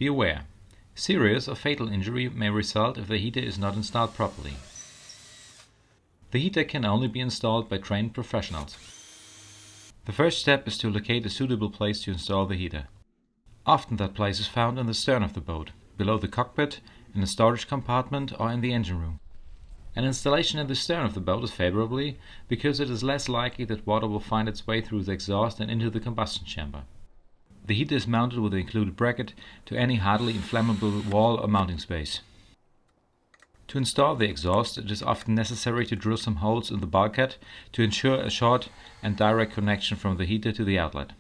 Be aware, serious or fatal injury may result if the heater is not installed properly. The heater can only be installed by trained professionals. The first step is to locate a suitable place to install the heater. Often that place is found in the stern of the boat, below the cockpit, in a storage compartment or in the engine room. An installation in the stern of the boat is favorable because it is less likely that water will find its way through the exhaust and into the combustion chamber. The heater is mounted with the included bracket to any hardly inflammable wall or mounting space. To install the exhaust, it is often necessary to drill some holes in the bulkhead to ensure a short and direct connection from the heater to the outlet.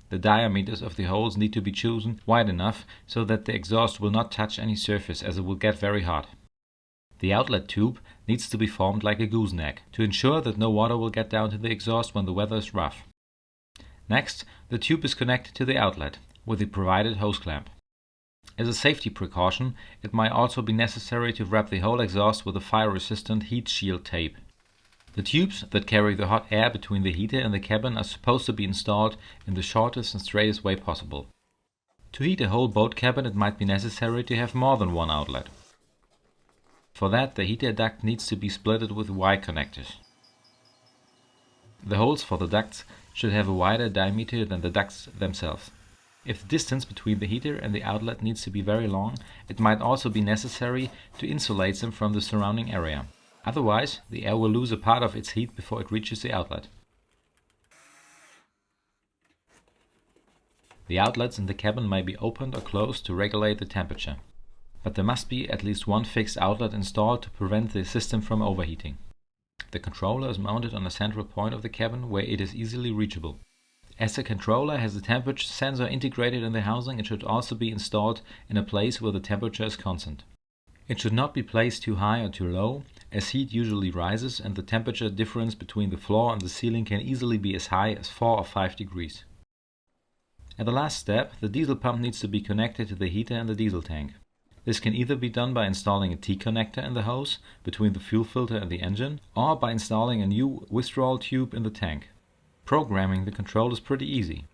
The diameters of the holes need to be chosen wide enough so that the exhaust will not touch any surface, as it will get very hot. The outlet tube needs to be formed like a gooseneck to ensure that no water will get down to the exhaust when the weather is rough. Next, the tube is connected to the outlet with the provided hose clamp. As a safety precaution, it might also be necessary to wrap the whole exhaust with a fire-resistant heat shield tape. The tubes that carry the hot air between the heater and the cabin are supposed to be installed in the shortest and straightest way possible. To heat a whole boat cabin, it might be necessary to have more than one outlet. For that, the heater duct needs to be splitted with Y connectors. The holes for the ducts should have a wider diameter than the ducts themselves. If the distance between the heater and the outlet needs to be very long, it might also be necessary to insulate them from the surrounding area. Otherwise, the air will lose a part of its heat before it reaches the outlet. The outlets in the cabin may be opened or closed to regulate the temperature, but there must be at least one fixed outlet installed to prevent the system from overheating. The controller is mounted on a central point of the cabin where it is easily reachable. As the controller has a temperature sensor integrated in the housing, it should also be installed in a place where the temperature is constant. It should not be placed too high or too low, as heat usually rises and the temperature difference between the floor and the ceiling can easily be as high as 4 or 5 degrees. At the last step, the diesel pump needs to be connected to the heater and the diesel tank. This can either be done by installing a T-connector in the hose between the fuel filter and the engine, or by installing a new withdrawal tube in the tank. Programming the control is pretty easy.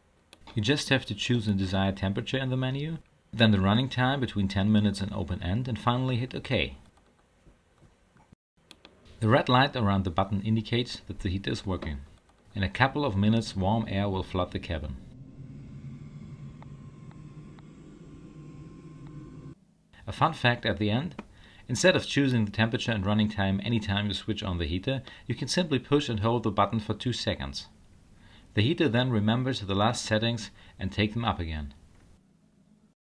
You just have to choose the desired temperature in the menu, then the running time between 10 minutes and open end, and finally hit OK. The red light around the button indicates that the heater is working. In a couple of minutes, warm air will flood the cabin. A fun fact at the end: instead of choosing the temperature and running time anytime you switch on the heater, you can simply push and hold the button for 2 seconds. The heater then remembers the last settings and take them up again.